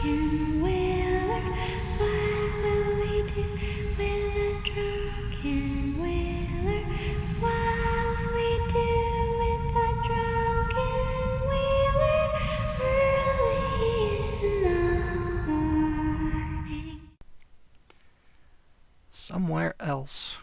drunken whaler? What will we do with a drunken whaler? What will we do with a drunken whaler early in the morning? Somewhere else.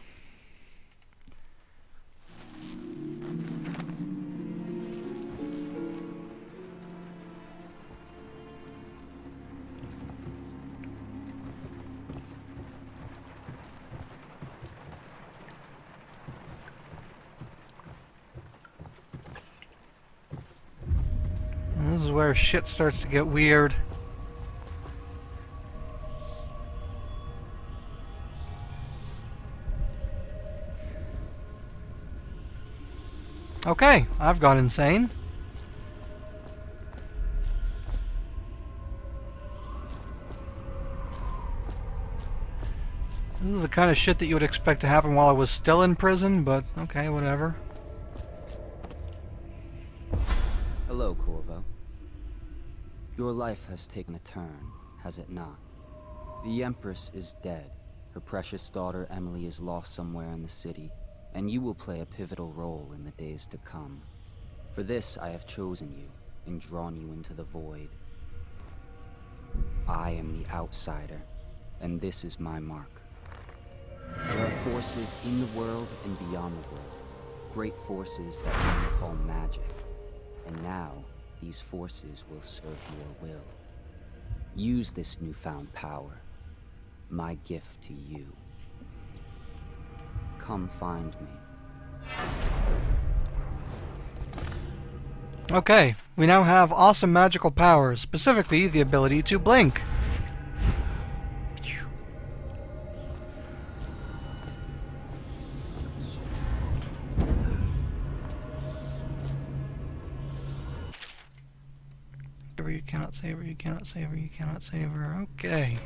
This is where shit starts to get weird. Okay, I've gone insane. This is the kind of shit that you would expect to happen while I was still in prison, but okay, whatever. Hello, Corvo. Your life has taken a turn, has it not? The Empress is dead. Her precious daughter Emily is lost somewhere in the city, and you will play a pivotal role in the days to come. For this, I have chosen you and drawn you into the void. I am the outsider, and this is my mark. There are forces in the world and beyond the world, great forces that we call magic. And now, these forces will serve your will. Use this newfound power, my gift to you. Come find me. Okay, we now have awesome magical powers, specifically the ability to blink. You cannot save her, you cannot save her, you cannot save her. Okay.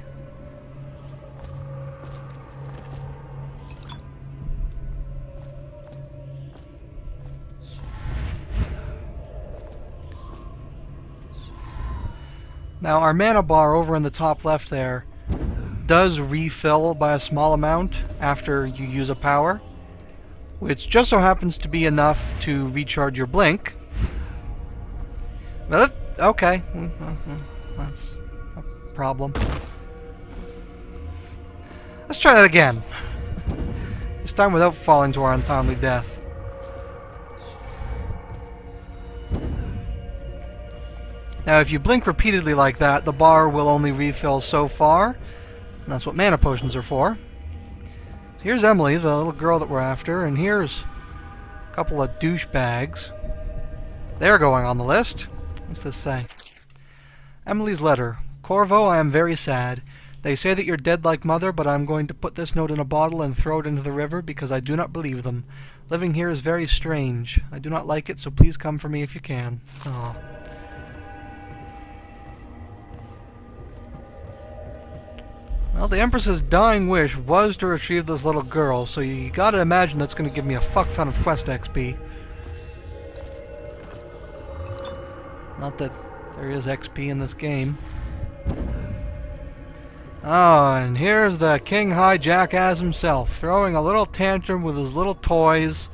Now our mana bar over in the top left there does refill by a small amount after you use a power, which just so happens to be enough to recharge your blink. Well, okay, that's a problem. Let's try that again. This time without falling to our untimely death. Now if you blink repeatedly like that, the bar will only refill so far. And that's what mana potions are for. So here's Emily, the little girl that we're after, and here's a couple of douchebags. They're going on the list. What's this say? Emily's letter. Corvo, I am very sad. They say that you're dead like mother, but I'm going to put this note in a bottle and throw it into the river because I do not believe them. Living here is very strange. I do not like it, so please come for me if you can. Aww. Well, the Empress's dying wish was to retrieve this little girl, so you gotta imagine that's gonna give me a fuck ton of quest XP. Not that there is XP in this game. Oh, and here's the King High Jackass himself, throwing a little tantrum with his little toys.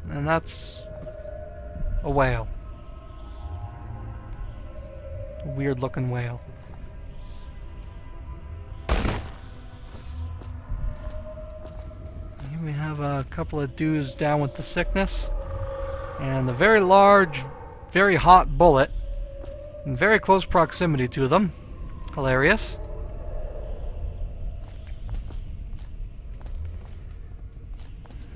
And that's a whale. A weird looking whale. We have a couple of dudes down with the sickness, and a very large, very hot bullet in very close proximity to them. Hilarious.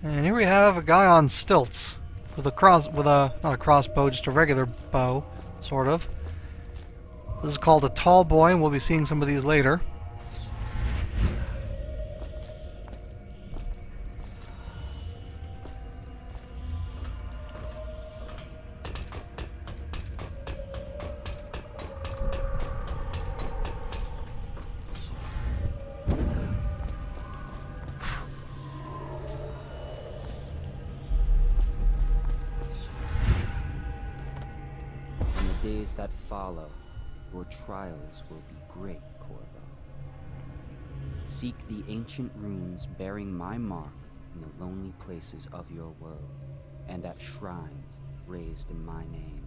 And here we have a guy on stilts with not a crossbow, just a regular bow, sort of. This is called a tall boy, and we'll be seeing some of these later. days that follow, your trials will be great, Corvo. Seek the ancient runes bearing my mark in the lonely places of your world, and at shrines raised in my name.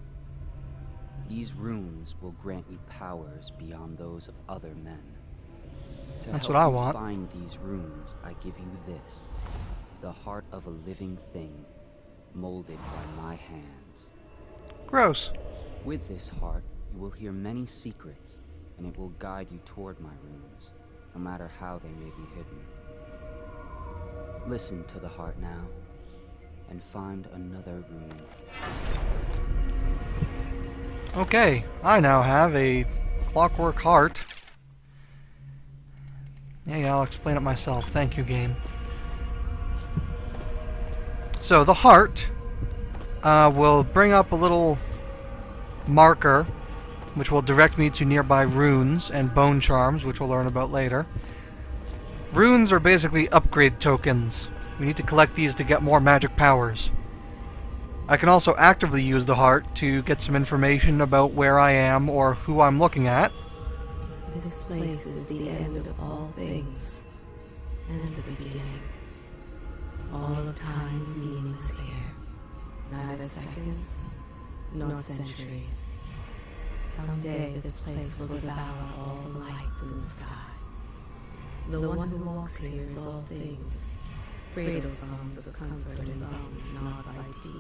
These runes will grant you powers beyond those of other men. To That's help what I you want. find these runes, I give you this, the heart of a living thing, molded by my hands. Gross. With this heart, you will hear many secrets, and it will guide you toward my runes, no matter how they may be hidden. Listen to the heart now, and find another rune. Okay, I now have a clockwork heart. Yeah, I'll explain it myself. Thank you, game. So, the heart will bring up a little marker, which will direct me to nearby runes and bone charms, which we'll learn about later. Runes are basically upgrade tokens. We need to collect these to get more magic powers. I can also actively use the heart to get some information about where I am or who I'm looking at. This place is the end of all things, and the beginning. All of time's meanings here. Neither seconds, nor centuries. Someday this place will devour all the lights in the sky. The one who walks here is all things. Cradle songs of comfort and bones gnawed by teeth.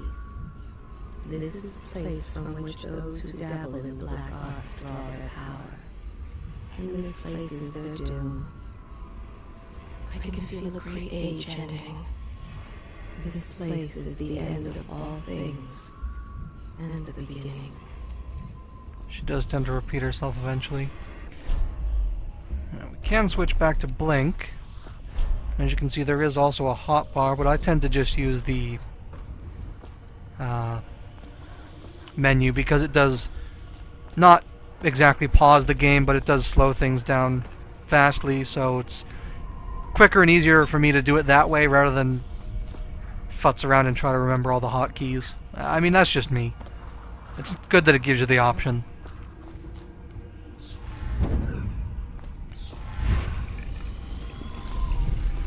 This is the place from which those who dabble in black arts draw their power. And this place is their doom. I can feel a great age ending. This place is the end of all things, and the beginning. She does tend to repeat herself eventually. Now, we can switch back to blink. As you can see, there is also a hotbar, but I tend to just use the menu because it does not exactly pause the game, but it does slow things down vastly, so it's quicker and easier for me to do it that way rather than futz around and try to remember all the hotkeys. I mean, that's just me. It's good that it gives you the option.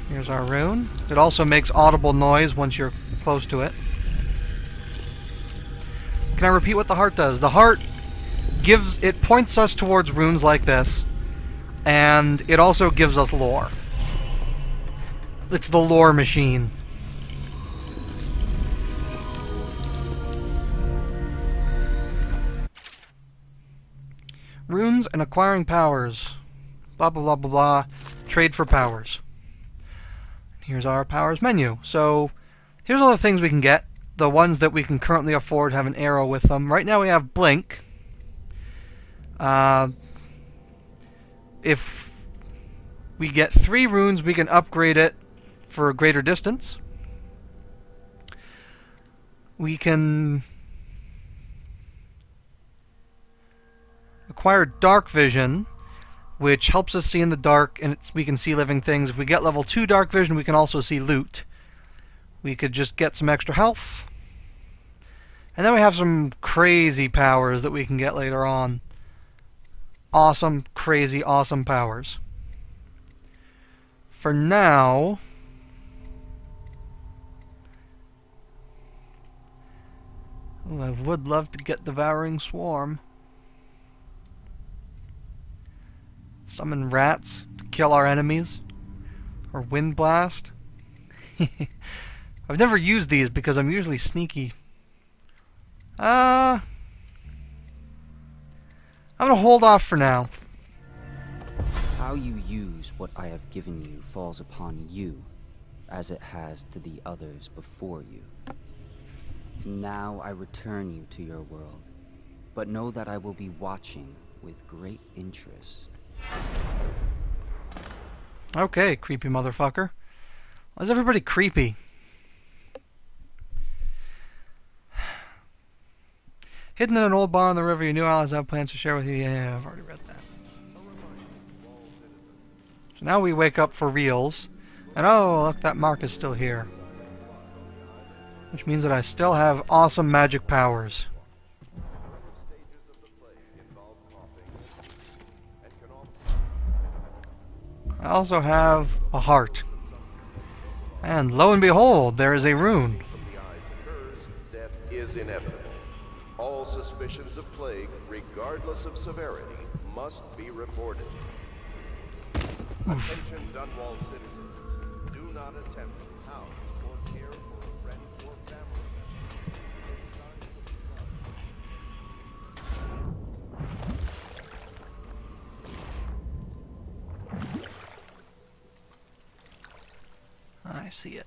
Here's our rune. It also makes audible noise once you're close to it. Can I repeat what the heart does? The heart points us towards runes like this, and it also gives us lore. It's the lore machine. Runes and acquiring powers. Blah blah blah blah blah. Trade for powers. Here's our powers menu. So, here's all the things we can get. The ones that we can currently afford have an arrow with them. Right now we have blink. If we get 3 runes, we can upgrade it for a greater distance. We can acquire dark vision, which helps us see in the dark, and we can see living things. If we get level 2 dark vision, we can also see loot. We could just get some extra health. And then we have some crazy powers that we can get later on. Awesome, crazy, awesome powers. For now, I would love to get Devouring Swarm. Summon rats to kill our enemies. Or Wind Blast. I've never used these because I'm usually sneaky. I'm gonna hold off for now. How you use what I have given you falls upon you, as it has to the others before you. Now I return you to your world, but know that I will be watching with great interest. Okay, creepy motherfucker. Why is everybody creepy? Hidden in an old bar on the river, your new allies have plans to share with you. Yeah, I've already read that. So now we wake up for reals. And oh, look, that mark is still here. Which means that I still have awesome magic powers. I also have a heart. And lo and behold, there is a rune. From the eyes and hers, death is inevitable. All suspicions of plague, regardless of severity, must be reported. Attention Dunwall citizens. Do not attempt to house or care for a friend or family I see it.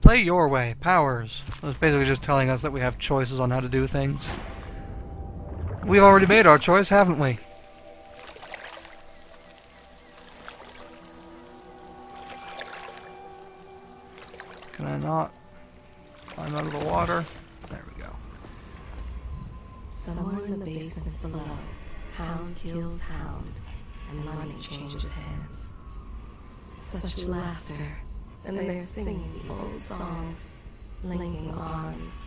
Play your way. Powers. It's basically just telling us that we have choices on how to do things. We've already made our choice, haven't we? Can I not climb out of the water? There we go. Somewhere in the basements below, hound kills hound, and money changes hands. Such laughter, and they're singing the old songs, linking arms.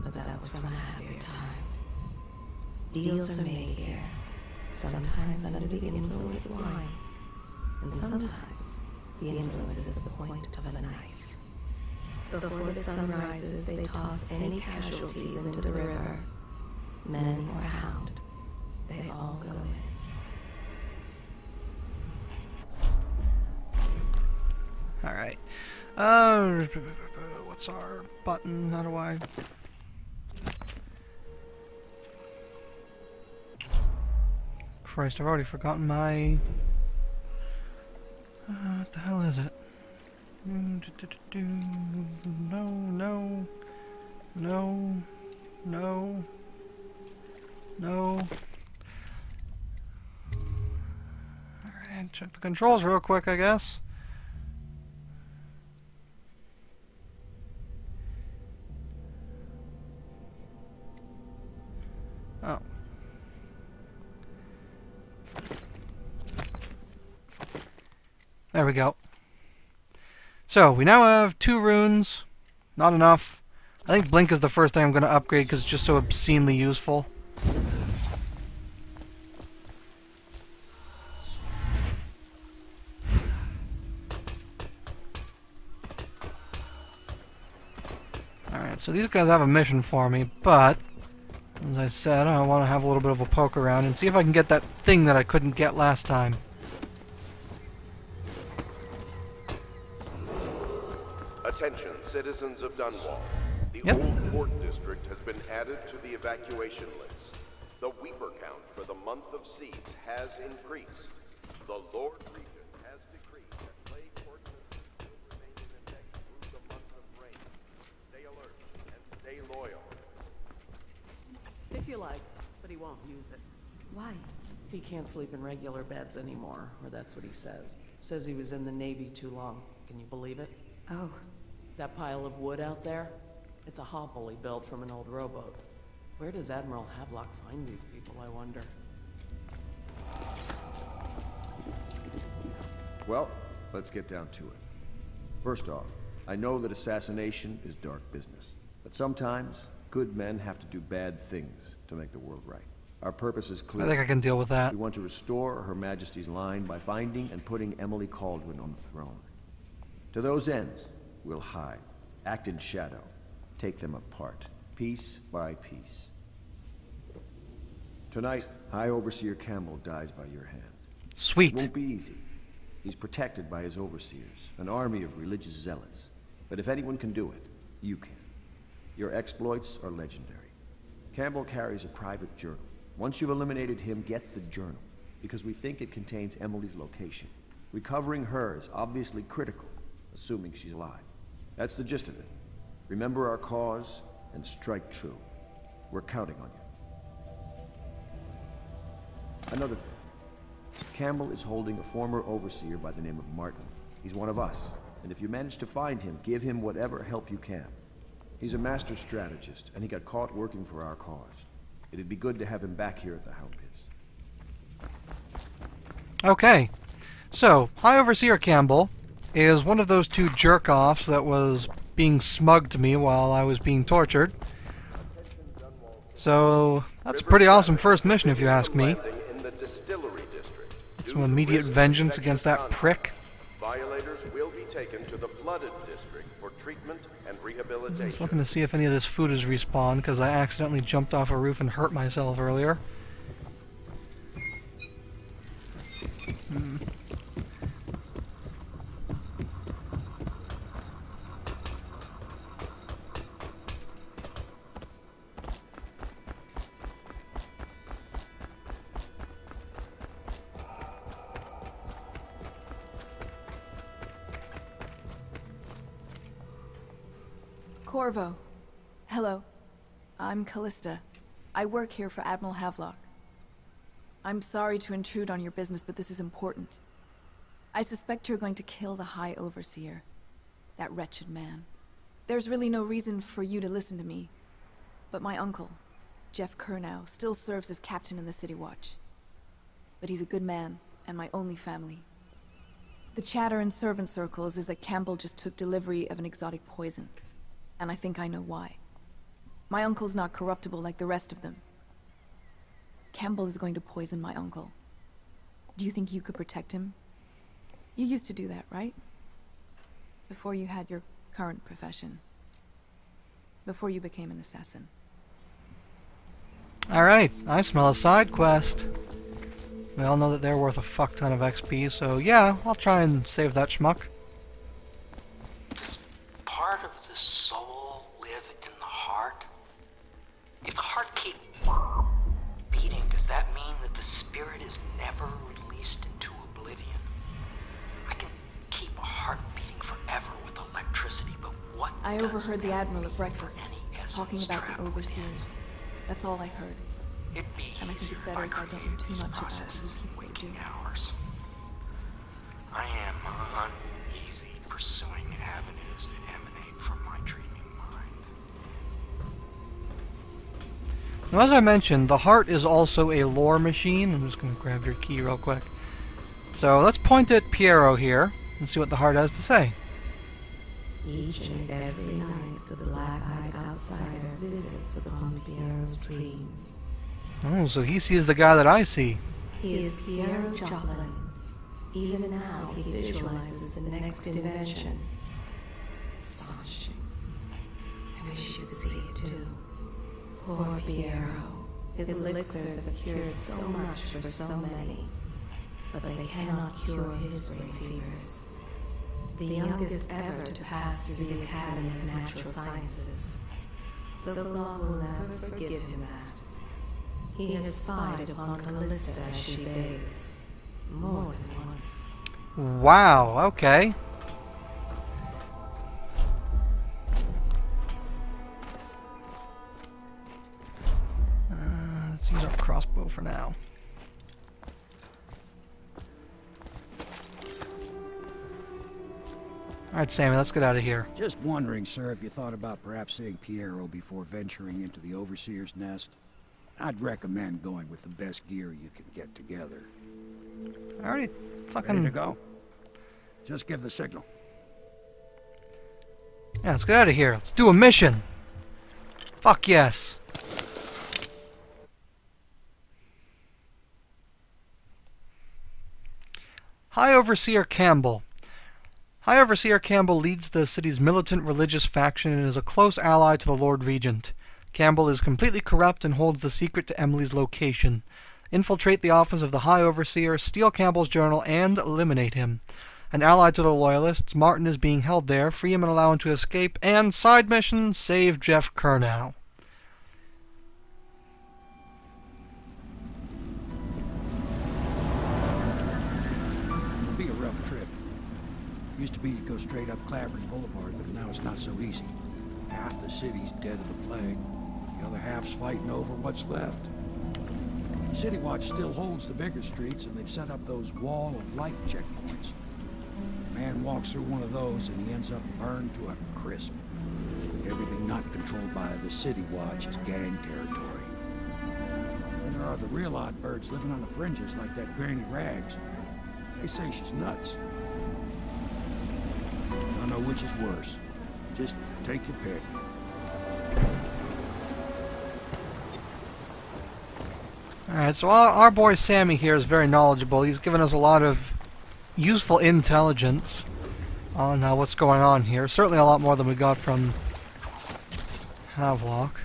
But that was from a happier time. Deals are made here, sometimes under the influence of wine, and sometimes the influence is the point of a knife. Before the sun rises, they toss any casualties into the river. Men or hound, they all go in. Alright. What's our button? How do I... Christ, I've already forgotten my... what the hell is it? No, no. No. No. No. Alright, check the controls real quick, I guess. Oh. There we go. So, we now have 2 runes. Not enough. I think Blink is the first thing I'm going to upgrade because it's just so obscenely useful. Alright, so these guys have a mission for me, but as I said, I want to have a little bit of a poke around and see if I can get that thing that I couldn't get last time. Attention, citizens of Dunwall. The Yep. Old Port District has been added to the evacuation list. The Weeper count for the month of siege has increased. The Lord Regent has decreed that plague ordinances will remain in effect through the month of rain. Stay alert and stay loyal. If you like, but he won't use it. Why? He can't sleep in regular beds anymore, or that's what he says. Says he was in the Navy too long. Can you believe it? Oh, That pile of wood out there? It's a hopple he built from an old rowboat. Where does Admiral Havelock find these people, I wonder? Well, let's get down to it. First off, I know that assassination is dark business, but sometimes good men have to do bad things to make the world right. Our purpose is clear. I think I can deal with that. We want to restore Her Majesty's line by finding and putting Emily Caldwin on the throne. To those ends, we'll hide, act in shadow, take them apart, piece by piece. Tonight, High Overseer Campbell dies by your hand. It Sweet. won't be easy. He's protected by his overseers, an army of religious zealots. But if anyone can do it, you can. Your exploits are legendary. Campbell carries a private journal. Once you've eliminated him, get the journal, because we think it contains Emily's location. Recovering her is obviously critical, assuming she's alive. That's the gist of it. Remember our cause and strike true. We're counting on you. Another thing. Campbell is holding a former overseer by the name of Martin. He's one of us, and if you manage to find him, give him whatever help you can. He's a master strategist, and he got caught working for our cause. It'd be good to have him back here at the Hound Pits. Okay. So, High Overseer Campbell is one of those 2 jerk-offs that was being smug to me while I was being tortured. So, that's a pretty awesome first mission if you ask me. Landing in the distillery district. Get some immediate vengeance against that prick. Violators will be taken to the flooded district for treatment and rehabilitation. Just looking to see if any of this food is respawned, because I accidentally jumped off a roof and hurt myself earlier. Corvo. Hello. I'm Callista. I work here for Admiral Havelock. I'm sorry to intrude on your business, but this is important. I suspect you're going to kill the High Overseer. That wretched man. There's really no reason for you to listen to me. But my uncle, Jeff Kernow, still serves as captain in the City Watch. But he's a good man, and my only family. The chatter in servant circles is that Campbell just took delivery of an exotic poison. And I think I know why. My uncle's not corruptible like the rest of them. Campbell is going to poison my uncle. Do you think you could protect him? You used to do that, right? Before you had your current profession. Before you became an assassin. Alright, I smell a side quest. We all know that they're worth a fuck ton of XP, so yeah, I'll try and save that schmuck. Does part of the soul live in the heart? If the heart keeps beating, does that mean that the spirit is never released into oblivion? I can keep a heart beating forever with electricity, but what I does overheard the that Admiral mean at breakfast, for any essence talking about the trapped Overseers. within? That's all I heard. It'd be And I think it's easier better if if I don't know created too these much about what processes you in people are waking doing. hours. I am uneasy pursuing avenues that emanate from my dreaming mind. Now, as I mentioned, the heart is also a lore machine. I'm just going to grab your key real quick. So let's point at Piero here and see what the heart has to say. Each and every night the black-eyed outsider visits upon Piero's dreams. Oh, so he sees the guy that I see. He is Piero Joplin. Even now he visualizes the next invention. Astonishing. I wish you could see it too. Poor Piero. His elixirs have cured so much for so many, but they cannot cure his brain fevers. The youngest ever to pass through the Academy of Natural Sciences. Sokolov will never forgive him that. He has spied upon Callista as she bathes, more than once. Wow, okay. Let's use our crossbow for now. Alright, Sammy, let's get out of here. Just wondering, sir, if you thought about perhaps seeing Piero before venturing into the Overseer's nest. I'd recommend going with the best gear you can get together. I already fucking... Ready to go? Just give the signal. Yeah, let's get out of here. Let's do a mission. Fuck yes. High Overseer Campbell. High Overseer Campbell leads the city's militant religious faction and is a close ally to the Lord Regent. Campbell is completely corrupt and holds the secret to Emily's location. Infiltrate the office of the High Overseer, steal Campbell's journal, and eliminate him. An ally to the Loyalists, Martin is being held there. Free him and allow him to escape. And side mission, save Jeff Kernow. It'll be a rough trip. Used to be to go straight up Clavering Boulevard, but now it's not so easy. Half the city's dead of the plague. The other half's fighting over what's left. City Watch still holds the bigger streets, and they've set up those wall of light checkpoints. A man walks through one of those, and he ends up burned to a crisp. Everything not controlled by the City Watch is gang territory. And there are the real odd birds living on the fringes like that Granny Rags. They say she's nuts. I don't know which is worse. Just take your pick. Alright, so our boy Sammy here is very knowledgeable. He's given us a lot of useful intelligence on what's going on here. Certainly a lot more than we got from Havelock.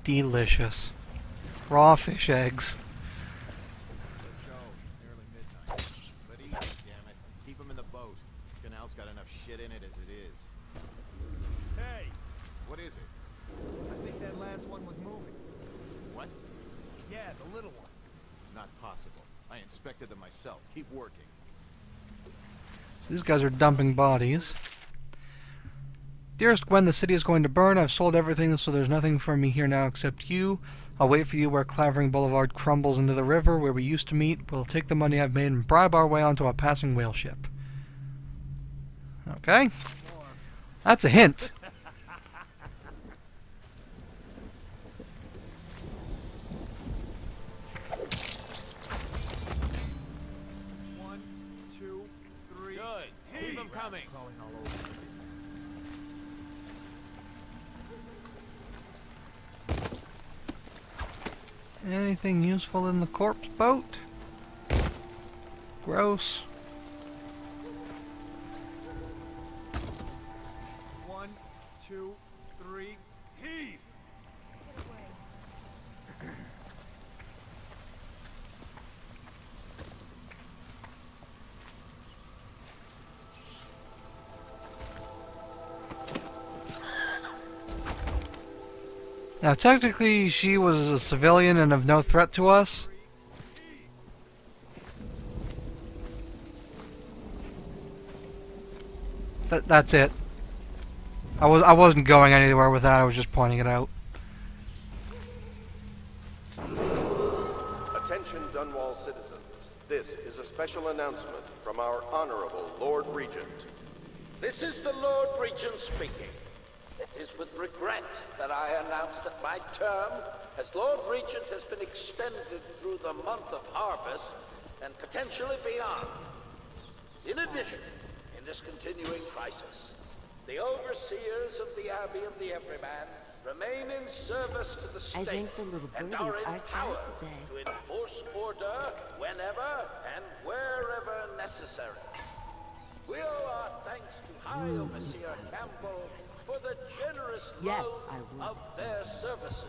Delicious. Raw fish eggs. But easy, damn it. Keep them in the boat. Canal's got enough shit in it as it is. Hey! What is it? I think that last one was moving. What? Yeah, the little one. Not possible. I inspected them myself. Keep working. So these guys are dumping bodies. Dearest Gwen, the city is going to burn. I've sold everything, so there's nothing for me here now except you. I'll wait for you where Clavering Boulevard crumbles into the river where we used to meet. We'll take the money I've made and bribe our way onto a passing whale ship. Okay. That's a hint. One, two, three. Good. Keep them coming. Crawling all over. Anything useful in the corpse boat? Gross. One, two, three. Heave! Now, technically, she was a civilian and of no threat to us. That's it. I wasn't going anywhere with that. I was just pointing it out. Attention Dunwall citizens. This is a special announcement from our Honorable Lord Regent. This is the Lord Regent speaking. It is with regret that I announce that my term as Lord Regent has been extended through the month of harvest and potentially beyond. In addition, in this continuing crisis, the overseers of the Abbey of the Everyman remain in service to the state I think the little and birdies are are empowered sad today. to enforce order whenever and wherever necessary. We owe our thanks to High Overseer Campbell for the generous Yes, loan I would. of their services.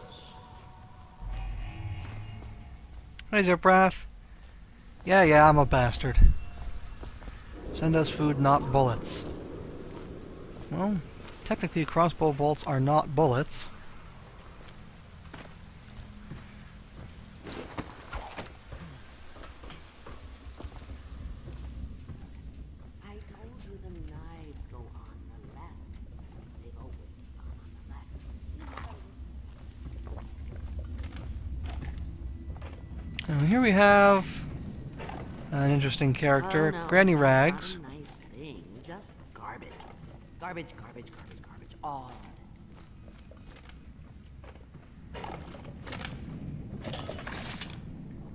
Hey, Ziprath. Yeah, I'm a bastard. Send us food, not bullets. Well, technically crossbow bolts are not bullets. I told you the knives go on the left. They've always gone on the left. And here we have an interesting character, Oh, no, Granny that's Rags. not a nice thing. Just garbage. Garbage, garbage, garbage, garbage. All of it.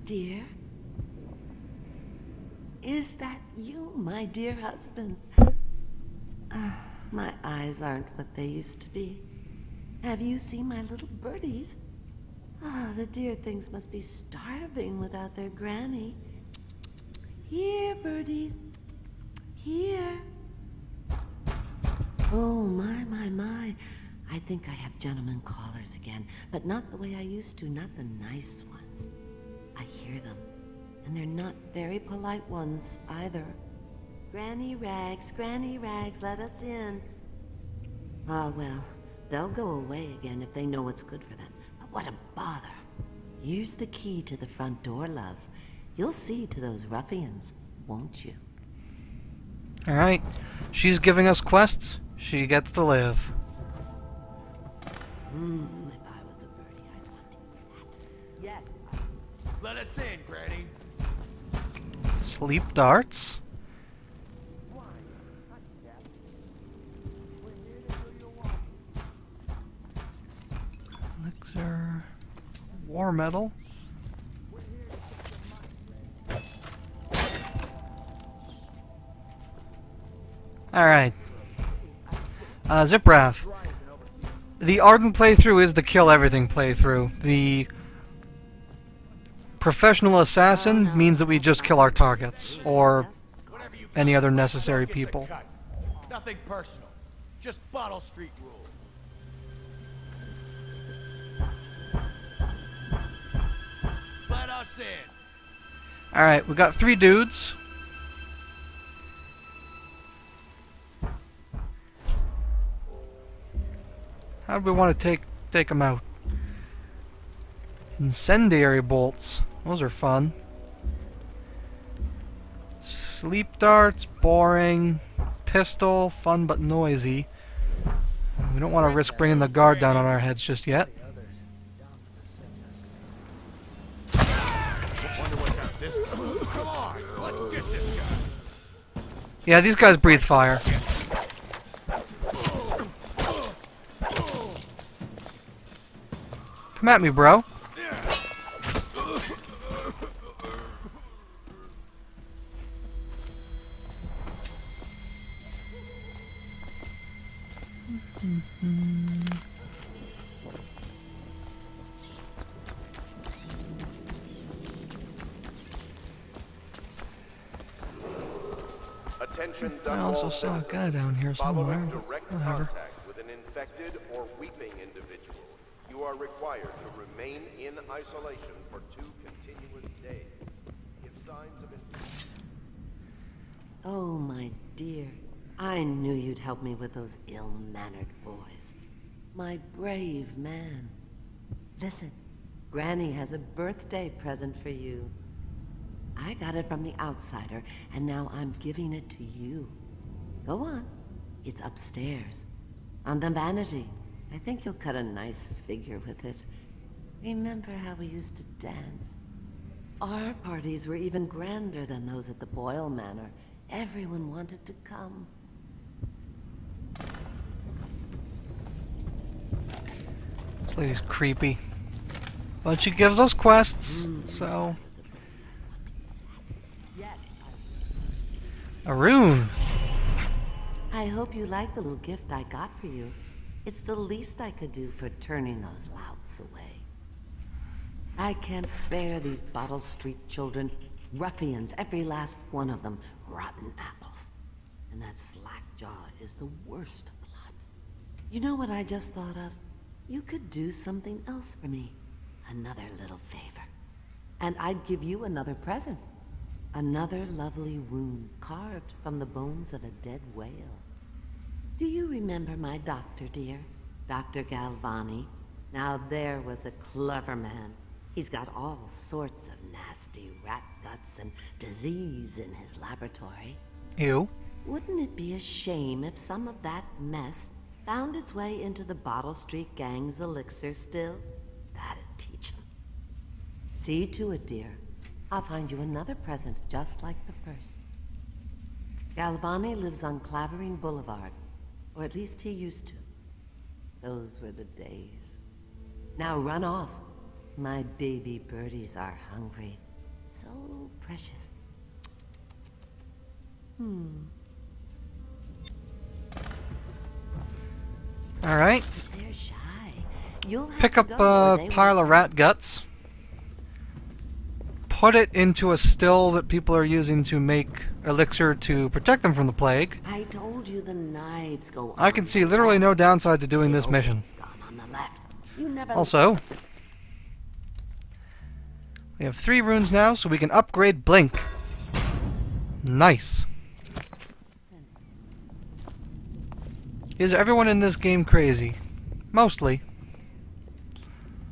Dear? Is that you, my dear husband? My eyes aren't what they used to be. Have you seen my little birdies? The dear things must be starving without their granny. Here, birdies. Here. Oh, my. I think I have gentlemen callers again, but not the way I used to, not the nice ones. I hear them, and they're not very polite ones either. Granny Rags, let us in. Ah, well, they'll go away again if they know what's good for them. But what a bother. Here's the key to the front door, love. You'll see to those ruffians, won't you? Alright. She's giving us quests. She gets to live. If I was a birdie, I'd want to eat that. Yes. Let us in, Granny. Sleep darts. Elixir. War metal. Alright. Ziprath. The Ardent playthrough is the kill everything playthrough. The professional assassin means that we just kill our targets, or any other necessary people. Nothing personal. Just Bottle Street rules. Let us in. Alright, we got 3 dudes. How do we want to take them out? Incendiary bolts. Those are fun. Sleep darts, boring. Pistol, fun but noisy. We don't want to risk bringing the guard down on our heads just yet. Yeah, these guys breathe fire. Come at me, bro. Attention, I also saw a guy down here somewhere, following but direct whatever. contact with an infected or weeping individual, you are required to remain in isolation for 2 continuous days. If signs of infection... Oh, my dear. I knew you'd help me with those ill-mannered boys. My brave man. Listen, Granny has a birthday present for you. I got it from the outsider, and now I'm giving it to you. Go on. It's upstairs. On the vanity. I think you'll cut a nice figure with it. Remember how we used to dance? Our parties were even grander than those at the Boyle Manor. Everyone wanted to come. This lady's creepy. But she gives us quests, so... A rune! I hope you like the little gift I got for you. It's the least I could do for turning those louts away. I can't bear these Bottle Street children. Ruffians, every last one of them. Rotten apples. And that slack jaw is the worst of the lot. You know what I just thought of? You could do something else for me. Another little favor. And I'd give you another present. Another lovely rune carved from the bones of a dead whale. Do you remember my doctor, dear? Dr. Galvani? Now there was a clever man. He's got all sorts of nasty rat guts and disease in his laboratory. Ew. Wouldn't it be a shame if some of that mess found its way into the Bottle Street gang's elixir still? That'd teach him. See to it, dear. I'll find you another present just like the first. Galvani lives on Clavering Boulevard, or at least he used to. Those were the days. Now run off. My baby birdies are hungry. So precious. Alright. They're shy. You'll have Pick to up go where they a pile want of rat guts. Put it into a still that people are using to make elixir to protect them from the plague. I told you the knives go on. I can see literally no downside to doing this mission. On the left. You never Also, we have 3 runes now, so we can upgrade Blink. Nice. Is everyone in this game crazy? Mostly.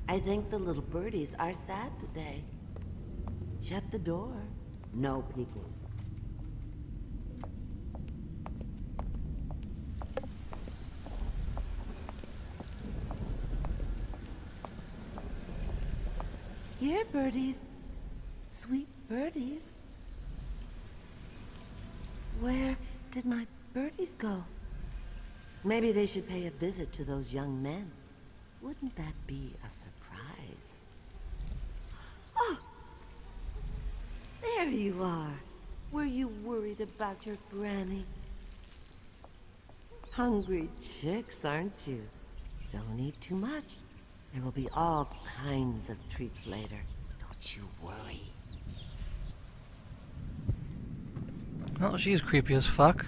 I think the little birdies are sad today. Shut the door. No peeking. Here, birdies. Sweet birdies. Where did my birdies go? Maybe they should pay a visit to those young men. Wouldn't that be a surprise? Oh! There you are. Were you worried about your granny? Hungry chicks, aren't you? Don't eat too much. There will be all kinds of treats later. Don't you worry. Well, she's creepy as fuck.